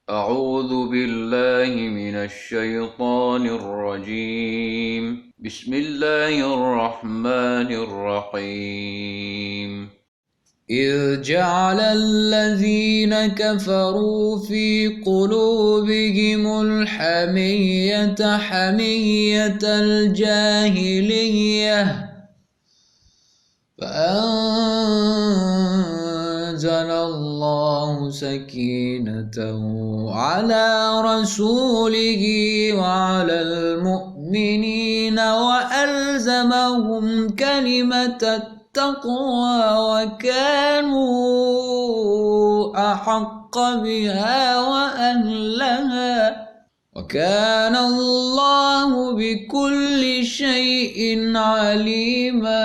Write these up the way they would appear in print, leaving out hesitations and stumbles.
أعوذ بالله من الشيطان الرجيم. بسم الله الرحمن الرحيم. إذ جعل الذين كفروا في قلوبهم الحمية حمية الجاهلية فأنزل الله سكينته على رسوله وعلى المؤمنين وألزمهم كلمة التقوى وكانوا أحق بها وأهلها وكان الله بكل شيء عليما.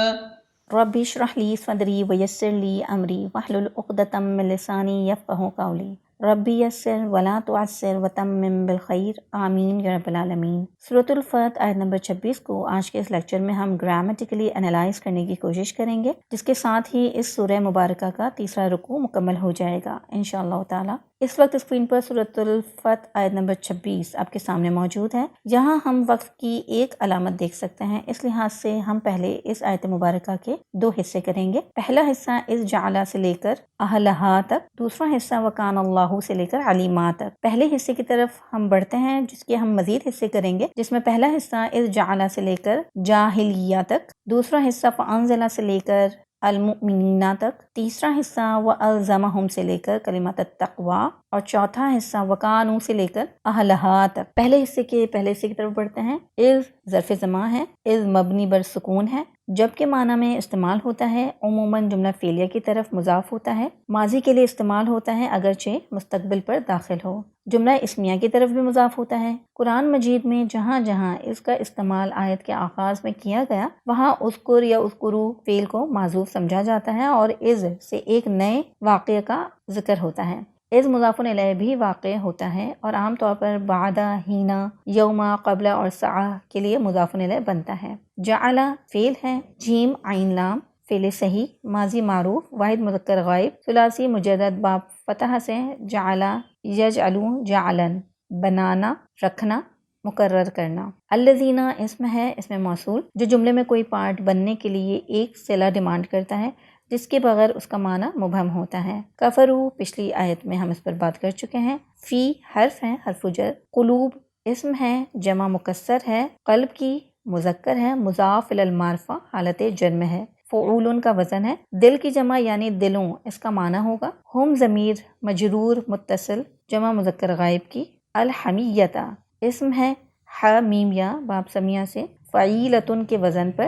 ربی اشرح لی صدری ویسر لی امری واحلل عقدۃ من لسانی یفقہوا قولی ربی یسر ولا تعسر وتمم بالخیر آمین یا رب العالمین۔ سورۃ الفتح آیت نمبر 26 کو آج کے اس لیکچر میں ہم گرامیٹیکلی انالائز کرنے کی کوشش کریں گے، جس کے ساتھ ہی اس سورہ مبارکہ کا تیسرا رکوع مکمل ہو جائے گا انشاءاللہ تعالی۔ اس وقت اسکرین پر سورۃ الفتح آیت نمبر 26 آپ کے سامنے موجود ہے۔ یہاں ہم وقف کی ایک علامت دیکھ سکتے ہیں، اس لحاظ سے ہم پہلے اس آیت مبارکہ کے دو حصے کریں گے۔ پہلا حصہ اس جعلہ سے لے کر اہلہا تک، دوسرا حصہ وکان اللہ سے لے کر علیما تک۔ پہلے حصے کی طرف ہم بڑھتے ہیں، جس کے ہم مزید حصے کریں گے، جس میں پہلا حصہ اس جعلہ سے لے کر جاہلیہ تک، دوسرا حصہ فانزلہ سے لے کر المؤمنین تک، تیسرا حصہ وَأَلْزَمَهُمْ سے لے کر کلمۃ التقوی، اور چوتھا حصہ وَكَانُوا سے لے کر اہلہا تک۔ پہلے حصے کی طرف بڑھتے ہیں۔ اذ ظرف زمان ہے، اذ مبنی بر سکون ہے، جب کے معنی میں استعمال ہوتا ہے عموماً جملہ فعلیہ کی طرف مضاف ہوتا ہے، ماضی کے لیے استعمال ہوتا ہے اگرچہ مستقبل پر داخل ہو، جملہ اسمیہ کی طرف بھی مضاف ہوتا ہے۔ قرآن مجید میں جہاں جہاں اس کا استعمال آیت کے آغاز میں کیا گیا، وہاں اذکر یا اذکروا فعل کو معذوف سمجھا جاتا ہے اور اذ سے ایک نئے واقعے کا ذکر ہوتا ہے۔ اذ مضاف الیہ بھی واقع ہوتا ہے اور عام طور پر بعد، ہینا، یوما، قبل اور سعہ کے لیے مضاف الیہ بنتا ہے۔ جعل فعل ہے، جیم عین لام فعل صحیح ماضی معروف واحد مذکر غائب ثلاثی مجدد باب فتح سے جعل یجعلو جعلن بنانا رکھنا مقرر کرنا۔ الذین اسم ہے، اسم موصول جو جملے میں کوئی پارٹ بننے کے لیے ایک صلہ ڈیمانڈ کرتا ہے جس کے بغیر اس کا معنی مبہم ہوتا ہے۔ کفروا پچھلی آیت میں ہم اس پر بات کر چکے ہیں۔ فی حرف ہے، حرف جر۔ قلوب اسم ہے، جمع مکسر ہے، قلب کی مذکر ہے، مضاف الی المعرفہ حالت جرم ہے، فعول کا وزن ہے، دل کی جمع یعنی دلوں اس کا معنی ہوگا۔ ہم ضمیر مجرور متصل جمع مذکر غائب کی۔ الحمیۃ اسم ہے، ح میم یا باب سمیہ سے، فعیلۃ کے وزن پر،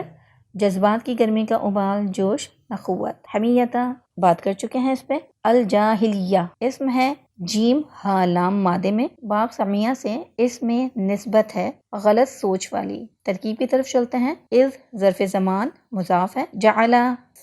جذبات کی گرمی کا ابال، جوش، اخوت۔ حمیتہ بات کر چکے ہیں اس پہ۔ الجاہلیہ اسم ہے، جیم ہا لام مادے میں، باب سمیہ سے، اس میں نسبت ہے غلط سوچ والی۔ ترکیب کی طرف چلتے ہیں۔ اذ ظرف زمان مضاف ہے، جعل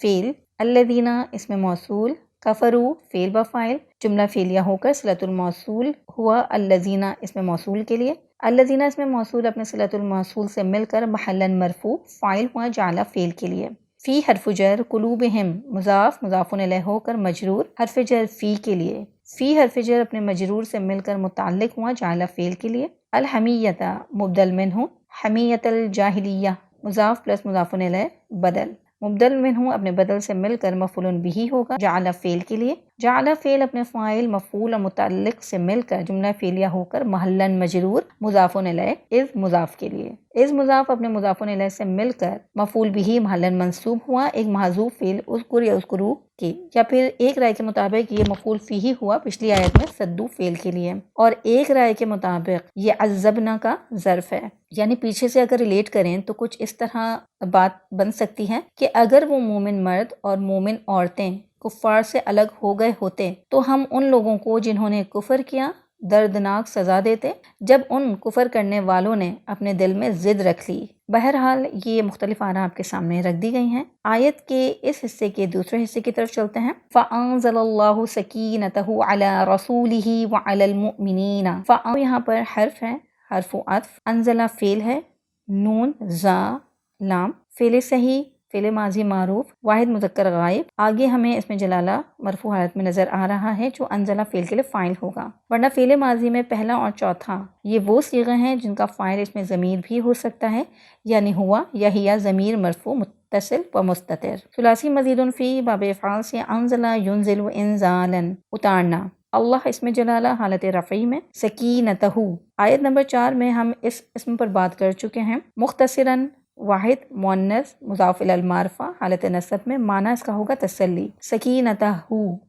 فعل، الذین اسم موصول، کفروا فعل و فاعل جملہ فعلیہ ہو کر صلۃ الموصول ہوا الذین اسم موصول کے لیے۔ الذین اسم موصول اپنے صلۃ الموصول سے مل کر محلاً مرفوع فاعل ہوا جعل فعل کے لیے۔ فی حرف جر، قلوبہم مضاف مضاف الیہ ہو کر مجرور حرف جر فی کے لیے۔ فی حرف جر اپنے مجرور سے مل کر متعلق ہوا جعل فعل کے لیے۔ الحمیۃ مبدل منہ، حمیۃ الجاہلیہ مضاف پلس مضاف الیہ بدل، مبدل منہ اپنے بدل سے مل کر مفعول بہ ہوگا جعل فعل کے لیے۔ جعل فعل اپنے فاعل مفعول اور متعلق سے مل کر جملہ فعلیہ ہو کر محلاً مجرور مضاف الیہ اذ مضاف کے لیے۔ اذ مضاف اپنے مضاف الیہ سے مل کر مفعول بہ محلاً منصوب ہوا ایک محذوف فعل اذکر یا اذکروا کے، یا پھر ایک رائے کے مطابق یہ مفعول فیہ ہوا پچھلی آیت میں صدوا فعل کے لیے، اور ایک رائے کے مطابق یہ عذبنا کا ظرف ہے، یعنی پیچھے سے اگر ریلیٹ کریں تو کچھ اس طرح بات بن سکتی ہے کہ اگر وہ مومن مرد اور مومن عورتیں کفار سے الگ ہو گئے ہوتے تو ہم ان لوگوں کو جنہوں نے کفر کیا دردناک سزا دیتے، جب ان کفر کرنے والوں نے اپنے دل میں ضد رکھ لی۔ بہرحال یہ مختلف آراء آپ کے سامنے رکھ دی گئی ہیں۔ آیت کے اس حصے کے دوسرے حصے کی طرف چلتے ہیں۔ فَأَنزَلَ اللَّهُ سَكِينَتَهُ عَلَى رَسُولِهِ وَعَلَى الْمُؤْمِنِينَ۔ یہاں پر حرف ہے، حرف عطف، انزلہ فعل ہے، نون زا لام فعل صحیح فعل ماضی معروف واحد مذکر غائب، آگے ہمیں اس میں جلالہ مرفوع حالت میں نظر آ رہا ہے جو انزلہ فعل کے لیے فاعل ہوگا، ورنہ فعل ماضی میں پہلا اور چوتھا یہ وہ صیغے ہیں جن کا فاعل اس میں ضمیر بھی ہو سکتا ہے، یعنی ہوا یا ہیا ضمیر مرفوع متصل و مستتر۔ ثلاثی مزید فی باب افعال سے انزلہ ینزل انزالا اتارنا، اللہ اسم جلالہ حالت رفعی میں، سکینتہ آیت نمبر 4 میں ہم اس اسم پر بات کر چکے ہیں، مختصراً واحد مؤنث مضاف الی المعرفہ حالت نصب میں، معنی اس کا ہوگا تسلی، سکینتہ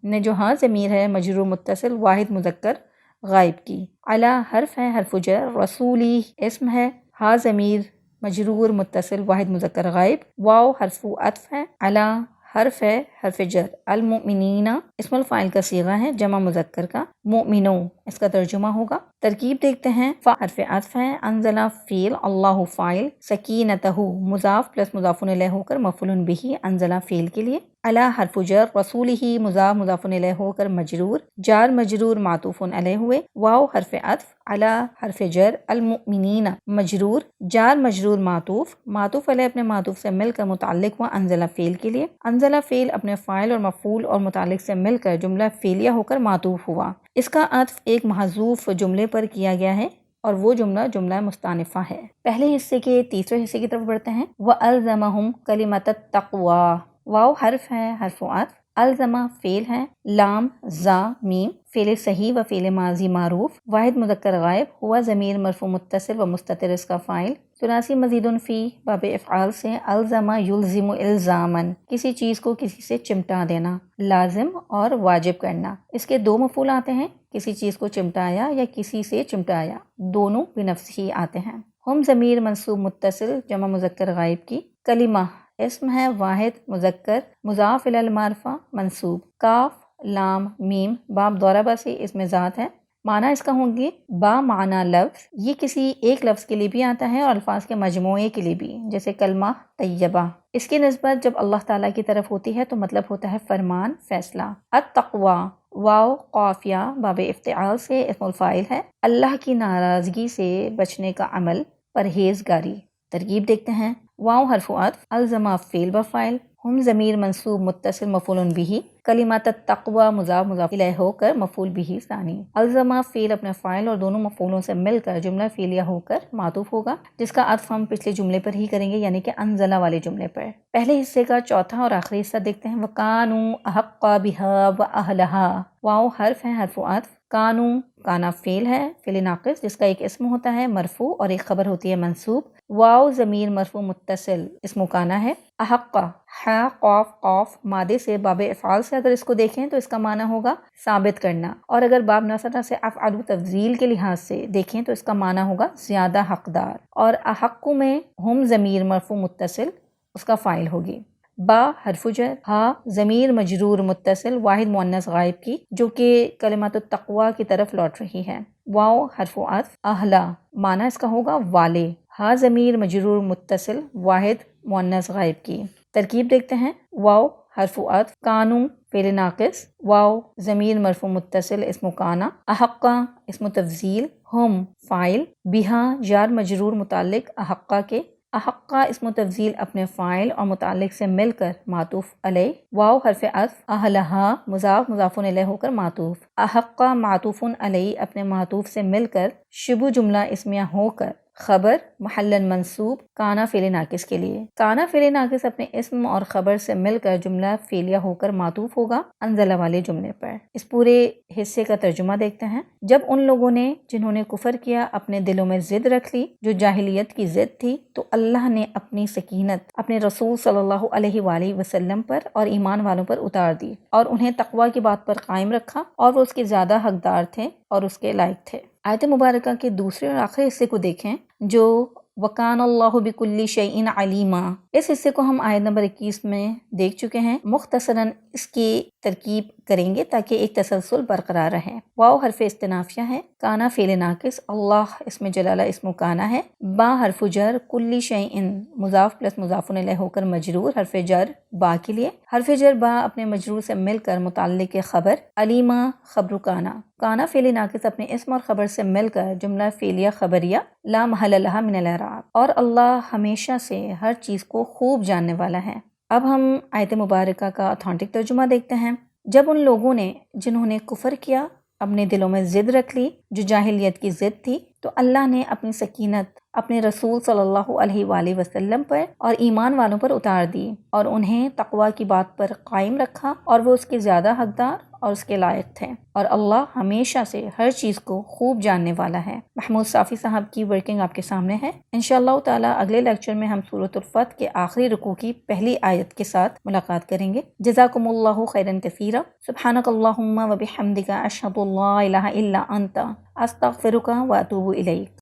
نے جو ہاں ضمیر ہے مجرور متصل واحد مذکر غائب کی، علی حرف ہے حرف جر، رسولی اسم ہے، ہاں ضمیر مجرور متصل واحد مذکر غائب، واو حرف عطف ہے، علی حرف ہے حرف جر، المؤمنین اسم الفاعل کا صیغہ ہے جمع مذکر کا، مؤمنوں اس کا ترجمہ ہوگا۔ ترکیب دیکھتے ہیں، فا حرف عطف ہے، انزلہ فعل، اللہ فاعل، سکینتہ مضاف پلس مضاف الیہ ہو کر مفعول بہ انزلہ فعل کے لیے، علی حرف جر، رسولہ مضاف مضاف الیہ ہو کر مجرور، جار مجرور معطوف علیہ ہوئے، واو حرف عطف، علی حرف جر، المؤمنین مجرور، جار مجرور معطوف، معطوف علیہ اپنے معطوف سے مل کر متعلق ہوا انزلہ فعل کے لیے، انزلہ فعل اپنے فاعل اور مفعول اور متعلق سے مل کر جملہ فعلیہ ہو کر معطوف ہوا، اس کا عطف ایک محذوف جملے پر کیا گیا ہے اور وہ جملہ مستانفہ ہے۔ پہلے حصے کے تیسرے حصے کی طرف بڑھتے ہیں، وَأَلْزَمَهُمْ كَلِمَةَ التَّقْوَى، واو حرف ہے حرف عطف، الزمہ فعل ہے، لام زا میم فعل صحیح و فعل ماضی معروف واحد مذکر غائب، ہوا ضمیر مرفوع متصل و مستتر اس کا فاعل۔ ثلاثی مزید فی باب افعال سے الزمہ یلزم الزاما، کسی چیز کو کسی سے چمٹا دینا، لازم اور واجب کرنا، اس کے دو مفعول آتے ہیں، کسی چیز کو چمٹایا یا کسی سے چمٹایا، دونوں بنفس ہی آتے ہیں۔ ہم ضمیر منصوب متصل جمع مذکر غائب کی، کلمہ اسم ہے واحد مذکر مضاف الی المعرفہ منصوب، کاف لام میم باب ضربہ سے اس میں ذات ہے، معنی اس کا ہوں گے با معنی لفظ، یہ کسی ایک لفظ کے لیے بھی آتا ہے اور الفاظ کے مجموعے کے لیے بھی، جیسے کلمہ طیبہ، اس کی نسبت جب اللہ تعالیٰ کی طرف ہوتی ہے تو مطلب ہوتا ہے فرمان فیصلہ۔ التقوی واو قافیہ باب افتعال سے اسم الفاعل ہے، اللہ کی ناراضگی سے بچنے کا عمل، پرہیزگاری۔ ترکیب دیکھتے ہیں، واو حرف عطف، الزمہ فعل و فاعل، ہم ضمیر منصوب متصل مفعول بہ، کلمۃ التقوی مضاف مضاف الیہ ہو کر مفعول بہ ثانی، الزمہ فعل اپنے فاعل اور دونوں مفعولوں سے مل کر جملہ فعلیہ ہو کر معطوف ہوگا، جس کا عطف ہم پچھلے جملے پر ہی کریں گے یعنی کہ انزلہ والے جملے پر۔ پہلے حصے کا چوتھا اور آخری حصہ دیکھتے ہیں، وَكَانُوا أَحَقَّ بِهَا وَأَهْلَهَا، واو حرف ہے حرف عطف، کانو کانا فعل ہے فعل ناقص جس کا ایک اسم ہوتا ہے مرفوع اور ایک خبر ہوتی ہے منصوب، واو ضمیر مرفوع متصل اسم کانا ہے، احق ہا قاف قاف مادے سے باب افعال سے اگر اس کو دیکھیں تو اس کا معنی ہوگا ثابت کرنا، اور اگر باب نصرہ سے افعال تفضیل کے لحاظ سے دیکھیں تو اس کا معنی ہوگا زیادہ حقدار، اور احق میں ہم ضمیر مرفوع متصل اس کا فاعل ہوگی، با حرف جر، ہا ضمیر مجرور متصل واحد مؤنث غائب کی جو کہ کلمۃ التقوی کی طرف لوٹ رہی ہے، واو حرف عطف، اہلا معنی اس کا ہوگا والے، ہا ضمیر مجرور متصل واحد مؤنث غائب کی۔ ترکیب دیکھتے ہیں، واو حرف عطف، کانو فعل ناقص، واو ضمیر مرفوع متصل اسم کانا، احقا اسم تفضیل، ہم فاعل، بہا جار مجرور متعلق احقا کے، احقا اسم تفضیل اپنے فاعل اور متعلق سے مل کر معطوف علیہ، واو حرف عطف، اہلہا مضاف مضاف الیہ ہو کر معطوف، احقا معطوف علیہ اپنے معطوف سے مل کر شبہ جملہ اسمیہ ہو کر خبر محلاً منصوب، کانا فعل ناقص کے لیے، کانا فعل ناقص اپنے اسم اور خبر سے مل کر جملہ فعلیہ ہو کر معطوف ہوگا انزلہ والے جملے پر۔ اس پورے حصے کا ترجمہ دیکھتے ہیں، جب ان لوگوں نے جنہوں نے کفر کیا اپنے دلوں میں ضد رکھ لی جو جاہلیت کی ضد تھی تو اللہ نے اپنی سکینت اپنے رسول صلی اللہ علیہ وآلہ وسلم پر اور ایمان والوں پر اتار دی اور انہیں تقوی کی بات پر قائم رکھا اور وہ اس کے زیادہ حقدار تھے اور اس کے لائق تھے۔ آیت مبارکہ کے دوسرے اور آخری حصے کو دیکھیں جو وَكَانَ اللَّهُ بِكُلِّ شَيْءٍ عَلِيمًا، اس حصے کو ہم آیت نمبر 21 میں دیکھ چکے ہیں، مختصراً اس کی ترکیب کریں گے تاکہ ایک تسلسل برقرار رہے۔ واو حرف استنافیہ ہے، کانا فعل ناقص، اللہ اسم جلالہ اسم کانا ہے، با حرف جر، کلی شیء مضاف پلس مضاف الیہ ہو کر مجرور، حرف جر با کے لیے، حرف جر با اپنے مجرور سے مل کر متعلق خبر، علیما خبر کانا، کانا فعل ناقص اپنے اسم اور خبر سے مل کر جملہ فعلیہ خبریہ، لا محل لہا من الاعراب، اور اللہ ہمیشہ سے ہر چیز کو خوب جاننے والا ہے۔ اب ہم آیت مبارکہ کا اتھینٹک ترجمہ دیکھتے ہیں۔ جب ان لوگوں نے جنہوں نے کفر کیا اپنے دلوں میں ضد رکھ لی جو جاہلیت کی ضد تھی، تو اللہ نے اپنی سکینت اپنے رسول صلی اللہ علیہ وآلہ وسلم پر اور ایمان والوں پر اتار دی اور انہیں تقوی کی بات پر قائم رکھا، اور وہ اس کے زیادہ حقدار اور اس کے لائق تھے، اور اللہ ہمیشہ سے ہر چیز کو خوب جاننے والا ہے۔ محمود صافی صاحب کی ورکنگ آپ کے سامنے ہے۔ انشاءاللہ تعالی اگلے لیکچر میں ہم سورۃ الفتح کے آخری رکوع کی پہلی آیت کے ساتھ ملاقات کریں گے۔ جزاکم اللہ خیرا کثیرا، سبحانک اللہم و بحمدک، اشہد ان لا الہ الا انت، استغفرک و اتوب الیک۔